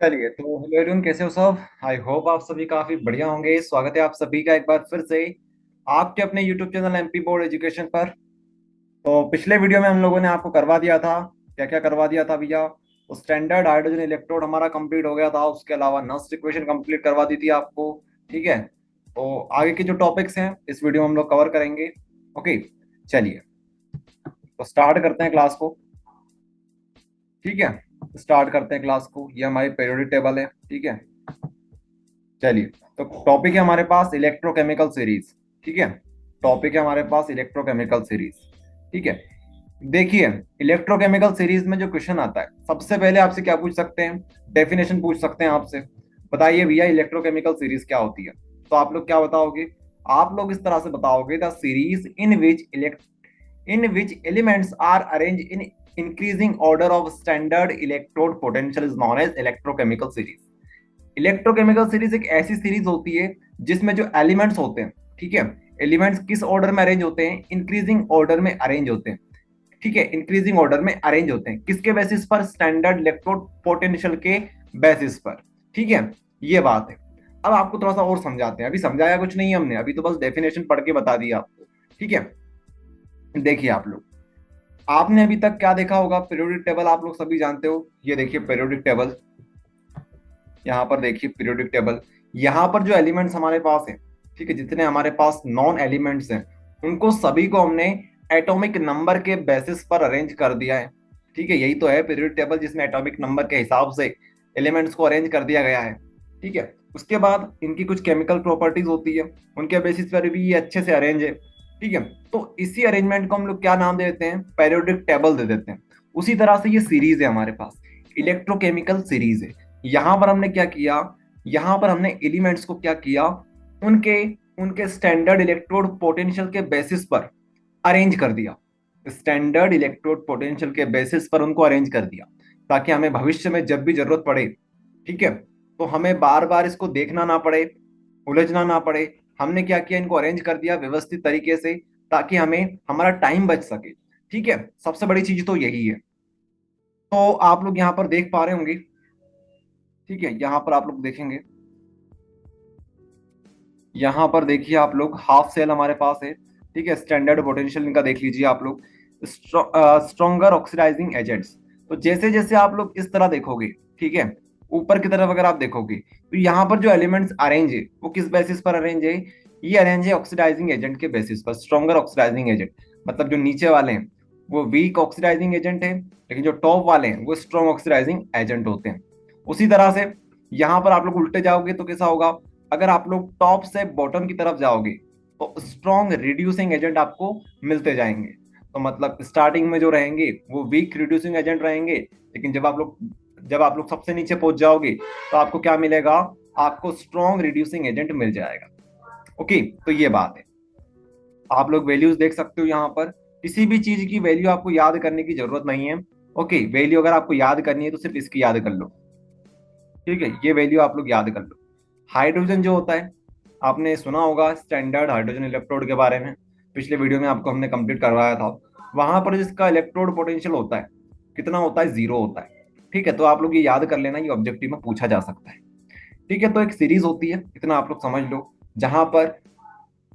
चलिए तो hello everyone, कैसे हो सब। आई होप आप सभी काफी बढ़िया होंगे। स्वागत है आप सभी का एक बार फिर से आपके अपने YouTube channel MP board education पर। तो पिछले वीडियो में हम लोगों ने आपको करवा दिया था, क्या क्या करवा दिया था भैया। तो स्टैंडर्ड हाइड्रोजन इलेक्ट्रोड हमारा कंप्लीट हो गया था, उसके अलावा नस्ट इक्वेशन कंप्लीट करवा दी थी आपको। ठीक है, तो आगे के जो टॉपिक्स हैं इस वीडियो में हम लोग कवर करेंगे। ओके, चलिए तो स्टार्ट करते हैं क्लास को। ठीक है, स्टार्ट करते हैं क्लास को। ये हमारी पीरियोडिक टेबल है। ठीक है, चलिए तो टॉपिक है हमारे पास इलेक्ट्रोकेमिकल सीरीज। ठीक है, टॉपिक है हमारे पास इलेक्ट्रोकेमिकल सीरीज। ठीक है, देखिए इलेक्ट्रोकेमिकल सीरीज में जो क्वेश्चन आता है सबसे पहले आपसे क्या पूछ सकते हैं, डेफिनेशन पूछ सकते हैं आपसे। बताइए भैया इलेक्ट्रोकेमिकल सीरीज क्या होती है। तो आप लोग क्या बताओगे, आप लोग इस तरह से बताओगे the series in which elements are arrange in increasing order of standard electrode potential is known as electrochemical series. Electrochemical series एक ऐसी सीरीज होती है जिसमें जो एलिमेंट्स होते हैं, ठीक है, एलिमेंट्स किस ऑर्डर में अरेंज होते हैं, इंक्रीजिंग ऑर्डर में अरेंज होते हैं। ठीक है, इंक्रीजिंग ऑर्डर में अरेंज होते हैं किसके बेसिस पर, स्टैंडर्ड इलेक्ट्रोड पोटेंशियल के बेसिस पर। ठीक है, ये बात है। अब आपको थोड़ा सा और समझाते हैं, अभी समझाया कुछ नहीं है हमने, अभी तो बस डेफिनेशन पढ़ के बता दिया आपको। ठीक है, देखिए आप लोग, आपने अभी तक क्या देखा होगा, पीरियोडिक टेबल आप लोग सभी जानते हो। ये देखिए पीरियोडिक टेबल, यहाँ पर देखिए पीरियोडिक टेबल। यहाँ पर जो एलिमेंट्स हमारे पास हैं, ठीक है, जितने हमारे पास नॉन एलिमेंट्स हैं उनको सभी को हमने एटॉमिक नंबर के बेसिस पर अरेंज कर दिया है। ठीक है, यही तो है पीरियोडिक टेबल, जिसमें एटॉमिक नंबर के हिसाब से एलिमेंट्स को अरेंज कर दिया गया है। ठीक है, उसके बाद इनकी कुछ केमिकल प्रॉपर्टीज होती है, उनके बेसिस पर भी ये अच्छे से अरेंज है। ठीक है, तो इसी अरेंजमेंट को हम लोग क्या नाम दे देते हैं, पीरियोडिक टेबल दे देते हैं। उसी तरह से ये सीरीज है हमारे पास, इलेक्ट्रोकेमिकल सीरीज है। यहां पर हमने क्या किया, यहां पर हमने एलिमेंट्स को क्या किया, उनके उनके स्टैंडर्ड इलेक्ट्रोड पोटेंशियल के बेसिस पर अरेंज कर दिया। स्टैंडर्ड इलेक्ट्रोड पोटेंशियल के बेसिस पर उनको अरेंज कर दिया, ताकि हमें भविष्य में जब भी जरूरत पड़े, ठीक है, तो हमें बार बार इसको देखना ना पड़े, उलझना ना पड़े। हमने क्या किया, इनको अरेंज कर दिया व्यवस्थित तरीके से, ताकि हमें हमारा टाइम बच सके। ठीक है, सबसे बड़ी चीज तो यही है। तो आप लोग यहाँ पर देख पा रहे होंगे, ठीक है, यहाँ पर आप लोग देखेंगे, यहाँ पर देखिए आप लोग हाफ सेल हमारे पास है। ठीक है, स्टैंडर्ड पोटेंशियल इनका देख लीजिए आप लोग, स्ट्रॉन्गर ऑक्सीडाइजिंग एजेंट्स। तो जैसे जैसे आप लोग इस तरह देखोगे, ठीक है, ऊपर की तरफ अगर आप देखोगे तो यहाँ पर जो एलिमेंट्स अरेंज है वो किस बेसिस पर अरेंज है, ये अरेंज है ऑक्सीडाइजिंग एजेंट के बेसिस पर, स्ट्रॉन्गर ऑक्सीडाइजिंग एजेंट। मतलब जो नीचे वाले हैं वो वीक ऑक्सीडाइजिंग एजेंट है, लेकिन जो टॉप वाले हैं वो स्ट्रॉन्ग ऑक्सीडाइजिंग एजेंट होते हैं। उसी तरह से यहाँ पर आप लोग उल्टे जाओगे तो कैसा होगा, अगर आप लोग टॉप से बॉटम की तरफ जाओगे तो स्ट्रॉन्ग रिड्यूसिंग एजेंट आपको मिलते जाएंगे। तो मतलब स्टार्टिंग में जो रहेंगे वो वीक रिड्यूसिंग एजेंट रहेंगे, लेकिन जब आप लोग सबसे नीचे पहुंच जाओगे तो आपको क्या मिलेगा, आपको स्ट्रॉन्ग रिड्यूसिंग एजेंट मिल जाएगा। ओके, तो ये बात है। आप लोग वैल्यूज देख सकते हो यहाँ पर, किसी भी चीज की वैल्यू आपको याद करने की जरूरत नहीं है। ओके, वैल्यू अगर आपको याद करनी है तो सिर्फ इसकी याद कर लो। ठीक है, ये वैल्यू आप लोग याद कर लो। हाइड्रोजन जो होता है, आपने सुना होगा स्टैंडर्ड हाइड्रोजन इलेक्ट्रोड के बारे में, पिछले वीडियो में आपको हमने कंप्लीट करवाया था। वहां पर जिसका इलेक्ट्रोड पोटेंशियल होता है कितना होता है, जीरो होता है। ठीक है, तो आप लोग ये याद कर लेना, ये ऑब्जेक्टिव में पूछा जा सकता है। ठीक है, तो एक सीरीज होती है, इतना आप लोग समझ लो, जहां पर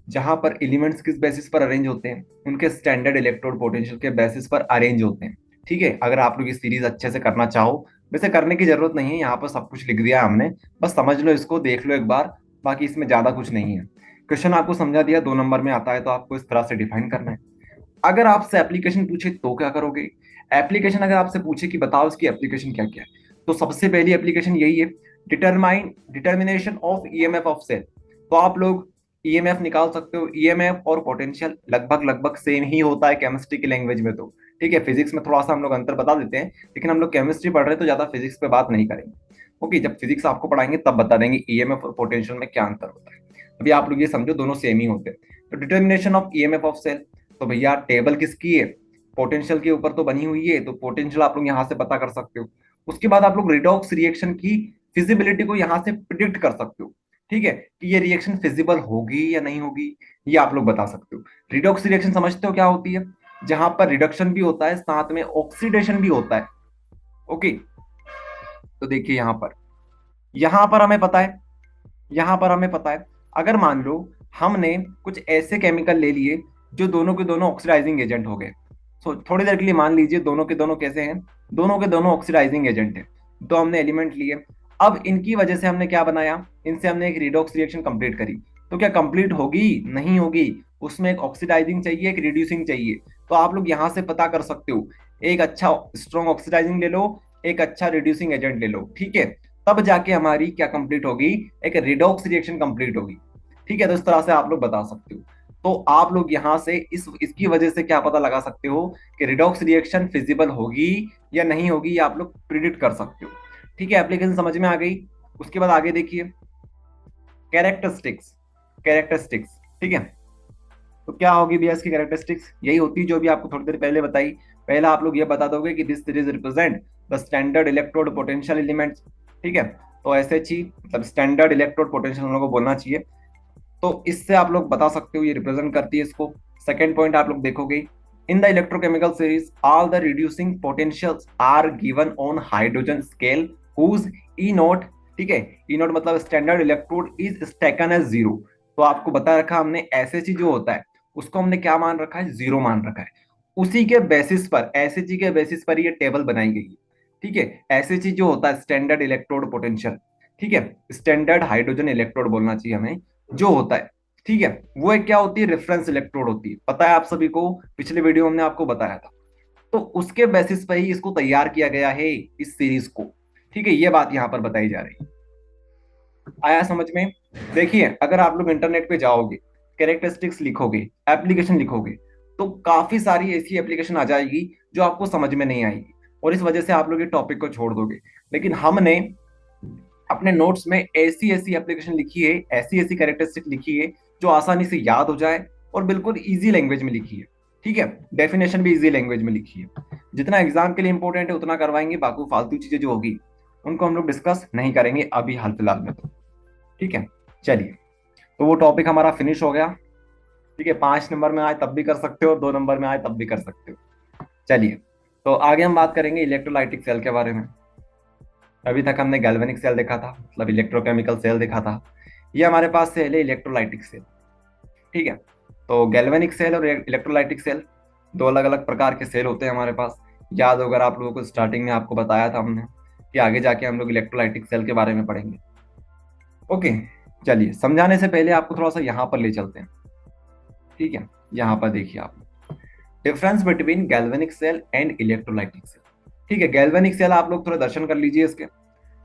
जहां पर एलिमेंट्स किस बेसिस पर अरेंज होते हैं, उनके स्टैंडर्ड इलेक्ट्रोड पोटेंशियल के बेसिस पर अरेंज होते हैं। ठीक है, अगर आप लोग ये सीरीज अच्छे से करना चाहो, वैसे करने की जरूरत नहीं है, यहाँ पर सब कुछ लिख दिया है हमने, बस समझ लो इसको, देख लो एक बार, बाकी इसमें ज्यादा कुछ नहीं है। क्वेश्चन आपको समझा दिया, 2 नंबर में आता है, तो आपको इस तरह से डिफाइन करना है। अगर आपसे एप्लीकेशन पूछे तो क्या करोगे, एप्लीकेशन अगर आपसे पूछे कि बताओ इसकी एप्लीकेशन क्या क्या है, तो सबसे पहली एप्लीकेशन यही है, determination of EMF of cell. तो आप लोग ईएमएफ निकाल सकते हो, ईएमएफ और पोटेंशियल लगभग लगभग सेम ही होता है केमिस्ट्री की लैंग्वेज में। तो ठीक है, फिजिक्स में थोड़ा सा हम लोग अंतर बता देते हैं, लेकिन हम लोग केमिस्ट्री पढ़ रहे हैं तो ज्यादा फिजिक्स पे बात नहीं करेंगे। ओके, जब फिजिक्स आपको पढ़ाएंगे तब बता देंगे ईएमएफ और पोटेंशियल में क्या अंतर होता है। अभी आप लोग ये समझो दोनों सेम ही होते हैं। तो determination of EMF of cell, तो भैया टेबल किसकी है, पोटेंशियल के ऊपर तो बनी हुई है, तो पोटेंशियल आप लोग यहाँ से पता कर सकते हो। उसके बाद आप लोग रिडॉक्स रिएक्शन की फिजिबिलिटी को यहाँ से प्रिडिक्ट कर सकते हो। ठीक है, कि ये रिएक्शन फिजिबल होगी या नहीं होगी, ये आप लोग बता सकते हो। रिडॉक्स रिएक्शन समझते हो क्या होती है, जहां पर रिडक्शन भी होता है साथ में ऑक्सीडेशन भी होता है। ओके, तो देखिए यहाँ पर यहां पर हमें पता है, यहां पर हमें पता है, अगर मान लो हमने कुछ ऐसे केमिकल ले लिए जो दोनों के दोनों ऑक्सीडाइजिंग एजेंट हो गए। सो थोड़ी देर के लिए मान लीजिए दोनों के दोनों कैसे हैं, दोनों के दोनों ऑक्सीडाइजिंग एजेंट हैं। तो हमने एलिमेंट लिए, अब इनकी वजह से हमने क्या बनाया, इनसे हमने एक रिडॉक्स रिएक्शन कंप्लीट करी। तो क्या कंप्लीट होगी? नहीं होगी। उसमें एक ऑक्सीडाइजिंग चाहिए, एक रिड्यूसिंग चाहिए। तो आप लोग यहां से पता कर सकते हो, एक अच्छा स्ट्रॉन्ग ऑक्सीडाइजिंग ले लो, एक अच्छा रिड्यूसिंग एजेंट ले लो, ठीक है। तब जाके हमारी क्या कंप्लीट होगी, एक रिडॉक्स रिएक्शन कंप्लीट होगी। ठीक है, तो इस तरह से आप लोग बता सकते हो। तो आप लोग यहां से इसकी वजह से क्या पता लगा सकते हो कि रिडॉक्स रिएक्शन फिजिबल होगी या नहीं होगी, ये आप लोग प्रिडिक्ट कर सकते हो। ठीक है, एप्लीकेशन समझ में आ गई। उसके बाद आगे देखिए, कैरेक्टरिस्टिक्स। कैरेक्टरिस्टिक्स, ठीक है। तो क्या होगी भैया इसकी कैरेक्टरिस्टिक्स? यही होती है जो भी आपको थोड़ी देर पहले बताई। पहला आप लोग ये बता दोगे कि this series represent the standard electrode potential elements, ठीक है। तो एस एच ई मतलब स्टैंडर्ड इलेक्ट्रोड पोटेंशियल हम लोग को बोलना चाहिए। तो इससे आप लोग बता सकते हो ये रिप्रेजेंट करती है इसको। सेकेंड पॉइंट आप लोग देखोगे, in the electrochemical series all the reducing potentials are given on hydrogen scale whose E naught, ठीक है। ई नोट मतलब standard electrode is taken as zero. तो आपको बता रखा हमने एस एच ई जो होता है उसको हमने क्या मान रखा है, जीरो मान रखा है। उसी के बेसिस पर, एस एच ई के बेसिस पर ये टेबल बनाई गई है। ठीक है, एस एच ई जो होता है स्टैंडर्ड इलेक्ट्रोड पोटेंशियल, ठीक है, स्टैंडर्ड हाइड्रोजन इलेक्ट्रोड बोलना चाहिए हमें, जो होता है, ठीक है, वो एक क्या होती है, रेफरेंस इलेक्ट्रोड होती है। पता है आप सभी को, पिछले वीडियो में हमने आपको बताया था। तो उसके बेसिस पर ही इसको तैयार किया गया है, इस सीरीज को। ठीक है, ये बात यहां पर बताई जा रही है। आया समझ में? देखिए, अगर आप लोग इंटरनेट पे जाओगे, कैरेक्टरिस्टिक्स लिखोगे, एप्लीकेशन लिखोगे, तो काफी सारी ऐसी एप्लीकेशन आ जाएगी जो आपको समझ में नहीं आएगी, और इस वजह से आप लोग ये टॉपिक को छोड़ दोगे। लेकिन हमने अपने नोट्स में ऐसी ऐसी एप्लीकेशन लिखी है, ऐसी ऐसी कैरेक्टरिस्टिक लिखी है जो आसानी से याद हो जाए, और बिल्कुल इजी लैंग्वेज में लिखी है। ठीक है, डेफिनेशन भी इजी लैंग्वेज में लिखी है। जितना एग्जाम के लिए इंपॉर्टेंट है उतना करवाएंगे, बाकी फालतू चीजें जो होगी उनको हम लोग डिस्कस नहीं करेंगे अभी हाल फिलहाल में तो। ठीक है, चलिए, तो वो टॉपिक हमारा फिनिश हो गया। ठीक है, 5 नंबर में आए तब भी कर सकते हो, 2 नंबर में आए तब भी कर सकते हो। चलिए, तो आगे हम बात करेंगे इलेक्ट्रोलाइटिक सेल के बारे में। अभी तक हमने गैल्वेनिक सेल देखा था, मतलब इलेक्ट्रोकेमिकल सेल देखा था। ये हमारे पास सेल है इलेक्ट्रोलाइटिक सेल। ठीक है, तो गैल्वेनिक सेल और इलेक्ट्रोलाइटिक सेल दो अलग अलग प्रकार के सेल होते हैं हमारे पास। याद हो अगर आप लोगों को, स्टार्टिंग में आपको बताया था हमने कि आगे जाके हम लोग इलेक्ट्रोलाइटिक सेल के बारे में पढ़ेंगे। ओके, चलिए, समझाने से पहले आपको थोड़ा सा यहाँ पर ले चलते हैं। ठीक है, यहाँ पर देखिए आप, difference between galvanic cell and electrolytic cell. ठीक है, गैल्वेनिक सेल आप लोग थोड़ा दर्शन कर लीजिए इसके।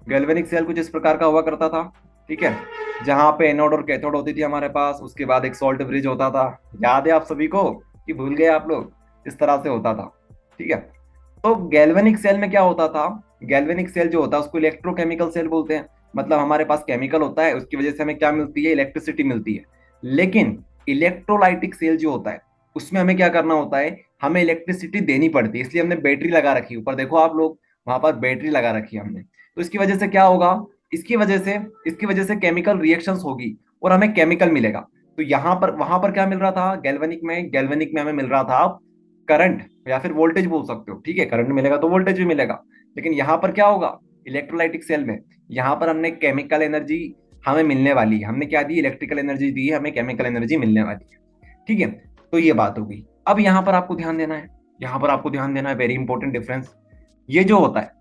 गैल्वेनिक सेल कुछ इस प्रकार का हुआ करता था, ठीक है, जहां पे एनोड और कैथोड होती थी हमारे पास, उसके बाद एक सॉल्ट ब्रिज होता था। याद है आप सभी को कि भूल गए आप लोग? इस तरह से होता था। ठीक है, तो गैल्वेनिक सेल में क्या होता था, गैल्वेनिक सेल जो होता है उसको इलेक्ट्रोकेमिकल सेल बोलते हैं। मतलब हमारे पास केमिकल होता है, उसकी वजह से हमें क्या मिलती है, इलेक्ट्रिसिटी मिलती है। लेकिन इलेक्ट्रोलाइटिक सेल जो होता है उसमें हमें क्या करना होता है, हमें इलेक्ट्रिसिटी देनी पड़ती है। इसलिए हमने बैटरी लगा रखी है ऊपर, देखो आप लोग, वहां पर बैटरी लगा रखी है हमने। तो इसकी वजह से क्या होगा, इसकी वजह से इसकी वजह से केमिकल रिएक्शंस होगी और हमें केमिकल मिलेगा। तो यहाँ पर, वहां पर क्या मिल रहा था गैल्वेनिक में हमें मिल रहा था करंट, या फिर वोल्टेज बोल सकते हो। ठीक है, करंट मिलेगा तो वोल्टेज भी मिलेगा। लेकिन यहाँ पर क्या होगा, इलेक्ट्रोलाइटिक सेल में, यहाँ पर हमने केमिकल एनर्जी हमें मिलने वाली है। हमने क्या दी, इलेक्ट्रिकल एनर्जी दी है, हमें केमिकल एनर्जी मिलने वाली है। ठीक है, तो ये बात हो गई। अब यहाँ पर आपको ध्यान देना है, यहाँ पर आपको ध्यान देना है, वेरी इंपॉर्टेंट डिफरेंस। ये जो होता है,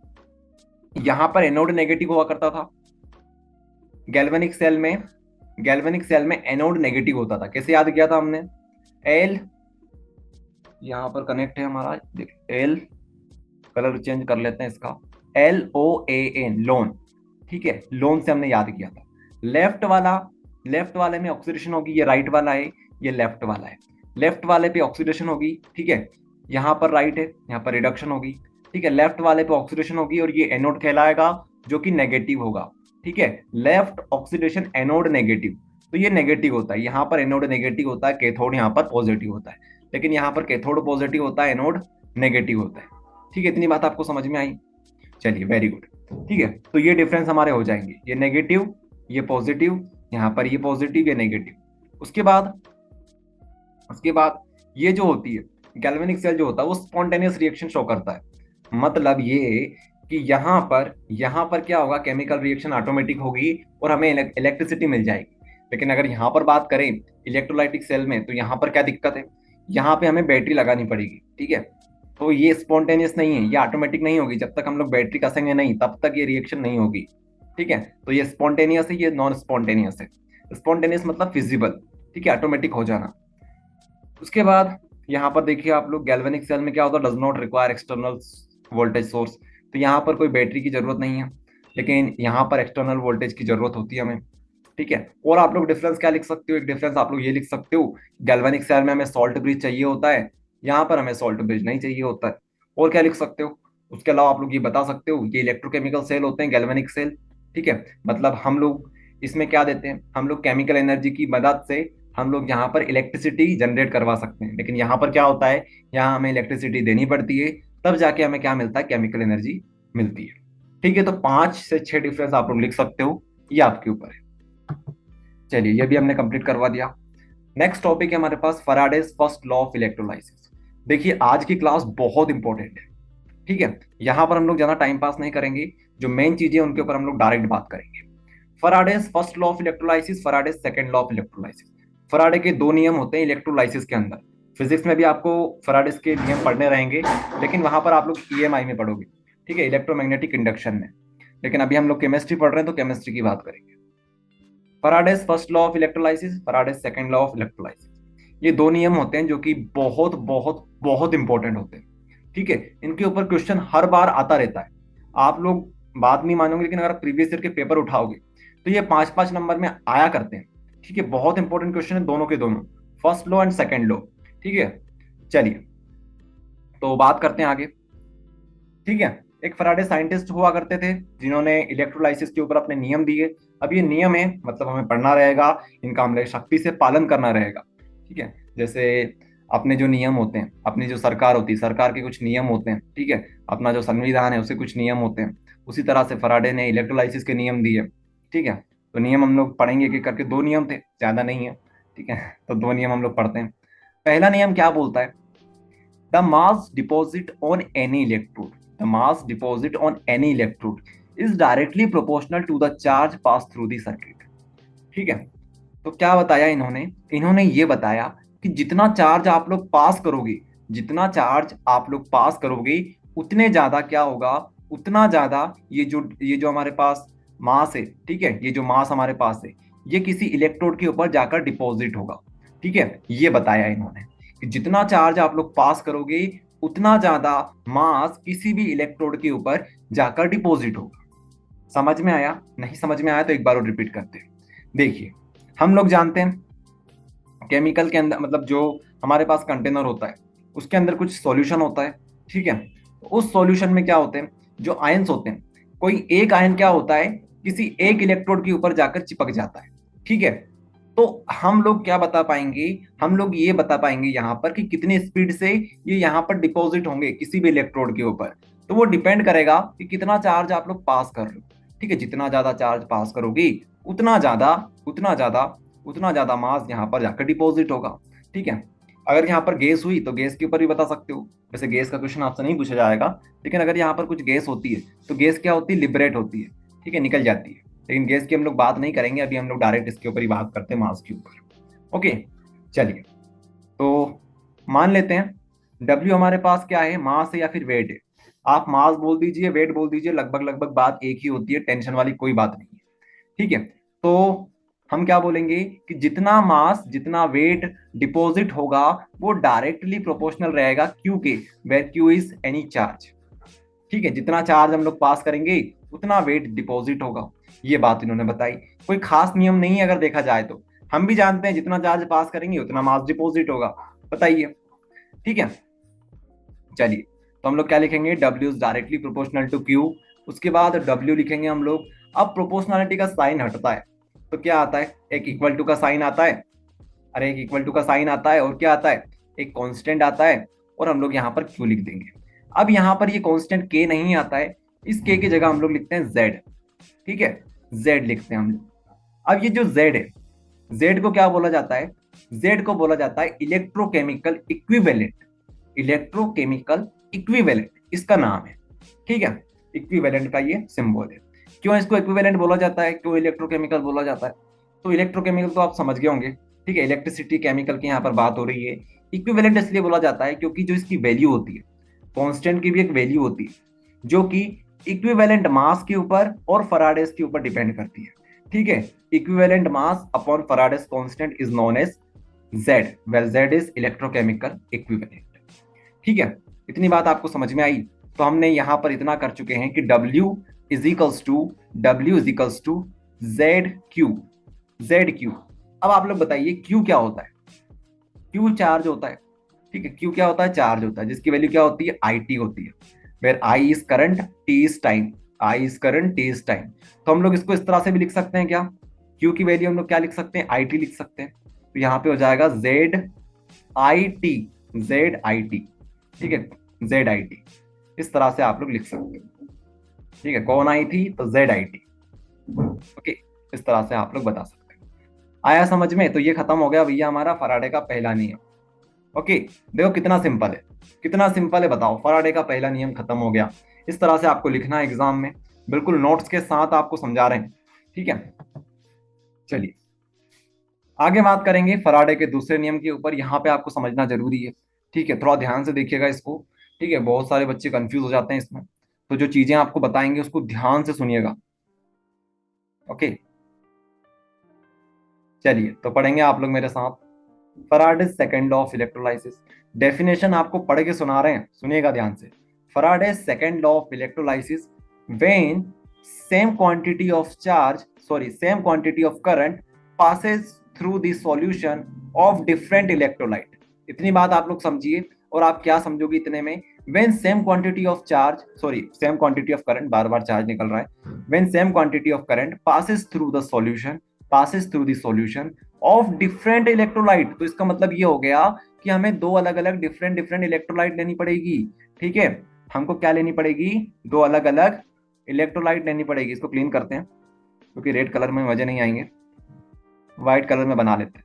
यहाँ पर एनोड नेगेटिव हुआ करता था गैल्वेनिक सेल में। गैल्वेनिक सेल में एनोड नेगेटिव होता था। कैसे याद किया था हमने, एल, यहाँ पर कनेक्ट है हमारा, एल, कलर चेंज कर लेते हैं इसका, LOAN, लोन। ठीक है, लोन से हमने याद किया था। लेफ्ट वाला, लेफ्ट वाले में ऑक्सीडेशन होगी, ये राइट वाला है, ये लेफ्ट वाला है। लेफ्ट वाले पे ऑक्सीडेशन होगी, ठीक है, यहाँ पर राइट है, यहाँ पर रिडक्शन होगी। ठीक है, लेफ्ट वाले पे ऑक्सीडेशन होगी और ये एनोड कहलाएगा, जो कि नेगेटिव होगा। ठीक है, लेफ्ट ऑक्सीडेशन एनोड नेगेटिव, तो ये नेगेटिव होता है। यहाँ पर एनोड नेगेटिव होता है, कैथोड यहाँ पर पॉजिटिव होता है। लेकिन यहाँ पर कैथोड पॉजिटिव होता है, एनोड नेगेटिव होता है। ठीक है, इतनी बात आपको समझ में आई? चलिए, वेरी गुड। ठीक है, तो ये डिफरेंस हमारे हो जाएंगे, ये नेगेटिव, ये पॉजिटिव, यहाँ पर ये पॉजिटिव, ये नेगेटिव। उसके बाद ये जो होती है गैल्वेनिक सेल जो होता है वो स्पॉन्टेनियस रिएक्शन शो करता है। मतलब ये कि यहाँ पर क्या होगा, केमिकल रिएक्शन ऑटोमेटिक होगी और हमें इलेक्ट्रिसिटी मिल जाएगी। लेकिन अगर यहाँ पर बात करें इलेक्ट्रोलाइटिक सेल में, तो यहाँ पर क्या दिक्कत है, यहाँ पे हमें बैटरी लगानी पड़ेगी। ठीक है, तो ये स्पॉन्टेनियस नहीं है, ये ऑटोमेटिक नहीं होगी। जब तक हम लोग बैटरी कसेंगे नहीं तब तक ये रिएक्शन नहीं होगी। ठीक है, तो ये स्पॉन्टेनियस है, ये नॉन स्पॉन्टेनियस है। स्पॉन्टेनियस मतलब फिजिबल, ठीक है, ऑटोमेटिक हो जाना। उसके बाद यहाँ पर देखिए आप लोग, गैल्वेनिक सेल में क्या होता है, does not require external voltage source. तो यहाँ पर कोई बैटरी की जरूरत नहीं है, लेकिन यहाँ पर एक्सटर्नल वोल्टेज की जरूरत होती है हमें। ठीक है, और आप लोग डिफरेंस क्या लिख सकते हो, एक डिफरेंस आप लोग ये लिख सकते हो, गैल्वेनिक सेल में हमें सॉल्ट ब्रिज चाहिए होता है, यहाँ पर हमें सॉल्ट ब्रिज नहीं चाहिए होता है। और क्या लिख सकते हो, उसके अलावा आप लोग ये बता सकते हो, ये इलेक्ट्रोकेमिकल सेल होते हैं, गैल्वेनिक सेल। ठीक है, मतलब हम लोग इसमें क्या देते हैं, हम लोग केमिकल एनर्जी की मदद से हम लोग यहाँ पर इलेक्ट्रिसिटी जनरेट करवा सकते हैं। लेकिन यहाँ पर क्या होता है, यहाँ हमें इलेक्ट्रिसिटी देनी पड़ती है, तब जाके हमें क्या मिलता है, केमिकल एनर्जी मिलती है। ठीक है, तो 5 से 6 डिफरेंस आप लोग लिख सकते हो, ये आपके ऊपर है। चलिए, ये भी हमने कंप्लीट करवा दिया। नेक्स्ट टॉपिक है हमारे पास, Faraday's first law of electrolysis. देखिए आज की क्लास बहुत इंपॉर्टेंट है। ठीक है, यहाँ पर हम लोग ज्यादा टाइम पास नहीं करेंगे, जो मेन चीजें उनके ऊपर हम लोग डायरेक्ट बात करेंगे। Faraday's first law of electrolysis, Faraday's second law of electrolysis. Faraday के 2 नियम होते हैं इलेक्ट्रोलाइसिस के अंदर। फिजिक्स में भी आपको फैराडेज के नियम पढ़ने रहेंगे, लेकिन वहां पर आप लोग ईएमआई में पढ़ोगे। ठीक है, इलेक्ट्रोमैग्नेटिक इंडक्शन में। लेकिन अभी हम लोग केमिस्ट्री पढ़ रहे हैं, तो केमिस्ट्री की बात करेंगे। Faraday's first law of electrolysis, Faraday's second law of electrolysis. ये 2 नियम होते हैं जो कि बहुत बहुत बहुत इंपॉर्टेंट होते हैं। ठीक है, इनके ऊपर क्वेश्चन हर बार आता रहता है। आप लोग बात नहीं मानोगे, लेकिन अगर प्रीवियस ईयर के पेपर उठाओगे तो ये 5-5 नंबर में आया करते हैं। ठीक है, बहुत इंपॉर्टेंट क्वेश्चन है दोनों के दोनों, first law and second law. ठीक है, चलिए तो बात करते हैं आगे। ठीक है, एक फैराडे साइंटिस्ट हुआ करते थे, जिन्होंने इलेक्ट्रोलाइसिस के ऊपर अपने नियम दिए। अब ये नियम है, मतलब हमें पढ़ना रहेगा, इनका हमें सख्ती से पालन करना रहेगा। ठीक है, जैसे अपने जो नियम होते हैं, अपनी जो सरकार होती है, सरकार के कुछ नियम होते हैं। ठीक है, अपना जो संविधान है उसके कुछ नियम होते हैं। उसी तरह से फैराडे ने इलेक्ट्रोलाइसिस के नियम दिए। ठीक है, तो नियम हम लोग पढ़ेंगे, कि करके 2 नियम थे, ज्यादा नहीं है। ठीक है, तो 2 नियम हम लोग पढ़ते हैं। पहला नियम क्या बोलता है, the mass deposit on any electrode, the mass deposit on any electrode is directly proportional to the charge passed through the circuit। ठीक है, तो क्या बताया इन्होंने, इन्होंने ये बताया कि जितना चार्ज आप लोग पास करोगे, जितना चार्ज आप लोग पास करोगे, उतने ज्यादा क्या होगा, उतना ज्यादा ये जो हमारे पास मास है, ठीक है, ये जो मास हमारे पास है, ये किसी इलेक्ट्रोड के ऊपर जाकर डिपॉजिट होगा। ठीक है, ये बताया इन्होंने कि जितना चार्ज आप लोग पास करोगे, उतना ज्यादा मास किसी भी इलेक्ट्रोड के ऊपर जाकर डिपॉजिट होगा। समझ में आया? नहीं समझ में आया तो एक बार और रिपीट करते हैं। देखिए, हम लोग जानते हैं केमिकल के अंदर, मतलब जो हमारे पास कंटेनर होता है, उसके अंदर कुछ सॉल्यूशन होता है। ठीक है, तो उस सॉल्यूशन में क्या होते हैं, जो आयंस होते हैं, कोई एक आयन क्या होता है, किसी एक इलेक्ट्रोड के ऊपर जाकर चिपक जाता है। ठीक है, तो हम लोग क्या बता पाएंगे, हम लोग ये बता पाएंगे यहाँ पर कि कितनी स्पीड से ये यहाँ पर डिपॉजिट होंगे किसी भी इलेक्ट्रोड के ऊपर। तो वो डिपेंड करेगा कि कितना चार्ज आप लोग पास कर रहे हो। ठीक है, जितना ज्यादा चार्ज पास करोगे, उतना ज्यादा उतना ज्यादा उतना ज्यादा मास यहाँ पर जाकर डिपॉजिट होगा। ठीक है, अगर यहाँ पर गैस हुई तो गैस के ऊपर भी बता सकते हो। वैसे गैस का क्वेश्चन आपसे नहीं पूछा जाएगा, लेकिन अगर यहाँ पर कुछ गैस होती है तो गैस क्या होती है, लिबरेट होती है। ठीक है, निकल जाती है। लेकिन गैस की हम लोग बात नहीं करेंगे, अभी हम लोग डायरेक्ट इसके ऊपर ही बात करते हैं, मास के ऊपर। ओके, चलिए तो मान लेते हैं W हमारे पास क्या है, मास है या फिर वेट है। आप मास बोल दीजिए, वेट बोल दीजिए, लगभग लगभग बात एक ही होती है, टेंशन वाली कोई बात नहीं है। ठीक है, तो हम क्या बोलेंगे कि जितना मास जितना वेट डिपॉजिट होगा, वो डायरेक्टली प्रोपोर्शनल रहेगा क्यू के, where Q is any charge. ठीक है, जितना चार्ज हम लोग पास करेंगे, उतना वेट डिपॉजिट होगा। ये बात इन्होंने बताई। कोई खास नियम नहीं है अगर देखा जाए तो, हम भी जानते हैं जितना चार्ज पास करेंगे उतना मास डिपॉजिट होगा। बताइए, ठीक है। चलिए, तो हम लोग क्या लिखेंगे, W is directly proportional to Q। उसके बाद W लिखेंगे हम लोग। अब प्रोपोर्शनलिटी का साइन हटता है तो क्या आता है, एक इक्वल टू का साइन आता है। अरे एक इक्वल टू का साइन आता है, और क्या आता है, एक कांस्टेंट आता है, और हम लोग यहाँ पर Q लिख देंगे। अब यहाँ पर ये कांस्टेंट K नहीं आता है, इस K की जगह हम लोग लिखते हैं Z। ठीक है, Z लिखते हैं हम लोग। अब ये जो Z है, Z को क्या बोला जाता है, Z को बोला जाता है इलेक्ट्रोकेमिकल इक्विवेलेंट। इलेक्ट्रोकेमिकल इक्विवेलेंट इसका नाम है। ठीक है, इक्विवेलेंट का ये सिंबल है। क्यों इसको इक्विवेलेंट बोला जाता है, क्यों इलेक्ट्रोकेमिकल बोला जाता है? तो इलेक्ट्रोकेमिकल तो आप समझ गए होंगे, ठीक है, इलेक्ट्रिसिटी केमिकल की यहाँ पर बात हो रही है। इक्विवेलेंट इसलिए बोला जाता है क्योंकि जो इसकी वैल्यू होती है, कांस्टेंट की भी एक वैल्यू होती है जो कि इक्विवेलेंट मास के ऊपर और फराडेस के ऊपर डिपेंड करती है, ठीक है। Equivalent mass upon Faraday's constant is known as Z, well Z is electrochemical equivalent, ठीक है। इतनी बात आपको समझ में आई? तो हमने यहां पर इतना कर चुके हैं कि W is equals to Z Q। अब आप लोग बताइए Q क्या होता है? Q चार्ज होता है, ठीक है। Q क्या होता है? चार्ज होता है, जिसकी वैल्यू क्या होती है? IT होती है, where I is current, T is time, I is current, T is time. तो हम लोग इसको इस तरह से भी लिख सकते हैं क्या? Q की वैल्यू हम लोग क्या लिख सकते हैं? IT लिख सकते हैं। तो यहाँ पे हो जाएगा ZIT, ठीक है, ZIT। इस तरह से आप लोग लिख सकते हो, ठीक है। कौन आई थी? तो ZIT, ओके। इस तरह से आप लोग बता सकते हैं। आया समझ में? तो ये खत्म हो गया भैया हमारा फराडे का पहला नियम, ओके। देखो कितना सिंपल है, कितना सिंपल है, बताओ। फराडे का पहला नियम खत्म हो गया। इस तरह से आपको लिखना है एग्जाम में, बिल्कुल नोट्स के साथ आपको समझा रहे हैं, ठीक है। चलिए आगे बात करेंगे फराडे के दूसरे नियम के ऊपर। यहाँ पे आपको समझना जरूरी है, ठीक है, थोड़ा ध्यान से देखिएगा इसको, ठीक है। बहुत सारे बच्चे कंफ्यूज हो जाते हैं इसमें, तो जो चीजें आपको बताएंगे उसको ध्यान से सुनिएगा, ओके। चलिए तो पढ़ेंगे आप लोग मेरे साथ Faraday's second law of electrolysis. Definition आपको पढ़ के सुना रहे हैं, सुनिएगा ध्यान से। Faraday's second law of electrolysis, when same quantity of charge, sorry same quantity of current passes through the solution of different electrolyte। इतनी बात आप लोग समझिए, और आप क्या समझोगे इतने में? when same quantity of charge, sorry same quantity of current, bar bar charge निकल रहा है, when same quantity of current passes through the solution, passes through the solution of different electrolyte। तो इसका मतलब ये हो गया कि हमें दो अलग अलग डिफरेंट डिफरेंट इलेक्ट्रोलाइट लेनी पड़ेगी, ठीक है। हमको क्या लेनी पड़ेगी? दो अलग अलग इलेक्ट्रोलाइट लेनी पड़ेगी। इसको क्लीन करते हैं क्योंकि रेड कलर में मजे नहीं आएंगे, व्हाइट कलर में बना लेते हैं।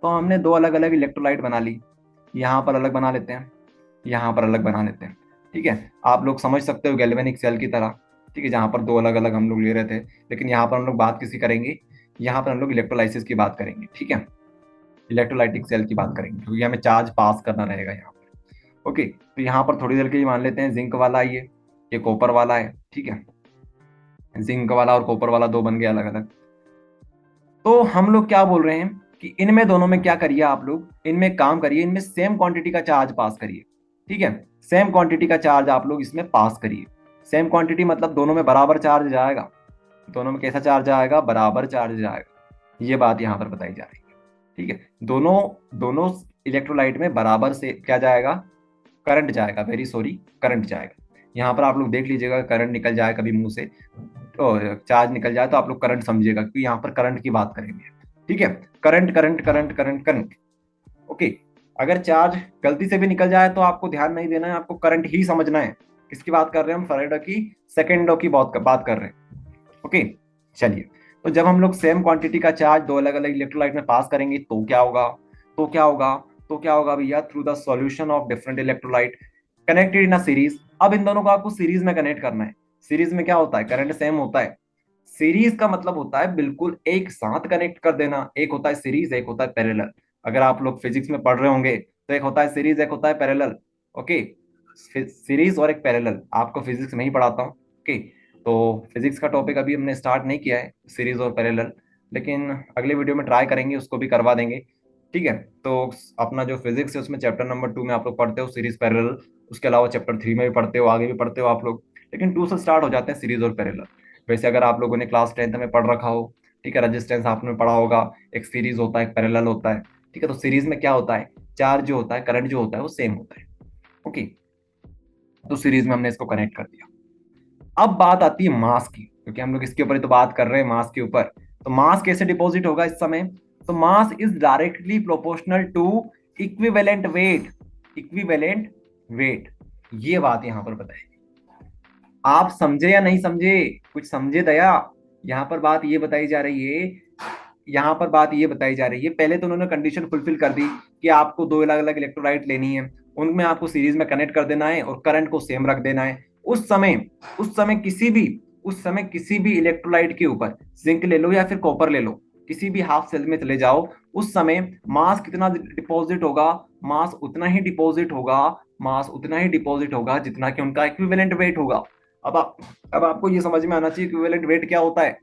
तो हमने दो अलग अलग इलेक्ट्रोलाइट बना ली, यहाँ पर अलग बना लेते हैं, यहाँ पर अलग बना लेते हैं, ठीक है। आप लोग समझ सकते हो गैल्वेनिक सेल की तरह, ठीक है, जहाँ पर दो अलग अलग हम लोग ले रहे थे। लेकिन यहाँ पर हम लोग बात किसी करेंगे, यहाँ पर हम लोग इलेक्ट्रोलाइसिस की बात करेंगे, ठीक है, इलेक्ट्रोलाइटिक सेल की बात करेंगे, क्योंकि हमें चार्ज पास करना रहेगा यहाँ पर, ओके। तो यहाँ पर थोड़ी देर के लिए मान लेते हैं जिंक वाला ये कॉपर वाला है, ठीक है। जिंक वाला और कॉपर वाला दो बन गया अलग अलग। तो हम लोग क्या बोल रहे हैं कि इनमें दोनों में क्या करिए आप लोग, इनमें काम करिए, इनमें सेम क्वांटिटी का चार्ज पास करिए, ठीक है। सेम क्वांटिटी का चार्ज आप लोग इसमें पास करिए। सेम क्वांटिटी मतलब दोनों में बराबर चार्ज जाएगा, दोनों में कैसा चार्ज आएगा? बराबर चार्ज जाएगा। ये बात यहाँ पर बताई जा रही है, ठीक है। दोनों दोनों इलेक्ट्रोलाइट में बराबर से क्या जाएगा? करंट जाएगा, वेरी सॉरी, करंट जाएगा। यहाँ पर आप लोग देख लीजिएगा, करंट निकल जाए कभी मुंह से, तो चार्ज निकल जाए तो आप लोग करंट समझिएगा, क्योंकि यहाँ पर करंट की बात करेंगे, ठीक है। Current current current current current, okay. अगर चार्ज गलती से भी निकल जाए तो आपको ध्यान नहीं देना है, आपको करंट ही समझना है। किसकी बात कर रहे हैं हम? फैराडे की सेकंड लॉ की बात कर रहे हैं, ओके। चलिए, तो जब हम लोग सेम क्वांटिटी का चार्ज दो अलग अलग इलेक्ट्रोलाइट में पास करेंगे तो क्या होगा? तो क्या होगा? तो क्या होगा भैया? Through the solution of different electrolyte connected in a series. अब इन दोनों को आपको सीरीज में कनेक्ट करना है। सीरीज में क्या होता है? करंट सेम होता है। सीरीज का मतलब होता है बिल्कुल एक साथ कनेक्ट कर देना। एक होता है सीरीज, एक होता है पैरेलल। अगर आप लोग फिजिक्स में पढ़ रहे होंगे तो एक होता है सीरीज, एक होता है पैरेलल, ओके। सीरीज और एक पैरेलल आपको फिजिक्स में ही पढ़ाता हूँ, ओके। तो फिजिक्स का टॉपिक अभी हमने स्टार्ट नहीं किया है, सीरीज और पैरेलल, लेकिन अगले वीडियो में ट्राई करेंगे, उसको भी करवा देंगे, ठीक है। तो अपना जो फिजिक्स है उसमें चैप्टर नंबर 2 में आप लोग पढ़ते हो सीरीज पैरेलल, उसके अलावा चैप्टर 3 में भी पढ़ते हो, आगे भी पढ़ते हो आप लोग, लेकिन 2 से स्टार्ट हो जाते हैं सीरीज और पैरेलल। वैसे अगर आप लोगों ने क्लास 10th में पढ़ रखा हो, ठीक है, रेजिस्टेंस आपने पढ़ा होगा, एक सीरीज होता है, एक पैरेलल होता है, ठीक है। तो सीरीज में क्या होता है? चार्ज जो होता है, करंट जो होता है वो सेम होता है, ओके। तो सीरीज में हमने इसको कनेक्ट कर दिया। अब बात आती है मास की, क्योंकि हम लोग इसके ऊपर ही तो बात कर रहे हैं, मास के ऊपर। तो मास कैसे डिपॉजिट होगा इस समय? तो mass is directly proportional to equivalent weight, equivalent weight. ये बात यहां पर बताएगी। आप समझे या नहीं समझे? कुछ समझे दया? यहाँ पर बात ये बताई जा रही है, यहाँ पर बात ये बताई जा रही है, पहले तो उन्होंने कंडीशन फुलफिल कर दी कि आपको दो अलग अलग इलेक्ट्रोलाइट लेनी है, उनमें आपको सीरीज में कनेक्ट कर देना है और करंट को सेम रख देना है। उस समय किसी भी इलेक्ट्रोलाइट के ऊपर, जिंक ले लो या फिर कॉपर ले लो, किसी भी हाफ सेल में चले जाओ, उस समय मास कितना डिपॉजिट होगा? मास उतना ही डिपॉजिट होगा, मास उतना ही डिपॉजिट होगा जितना कि उनका इक्विवेलेंट वेट होगा। अब आप अब आपको ये समझ में आना चाहिए इक्विवेलेंट वेट क्या होता है।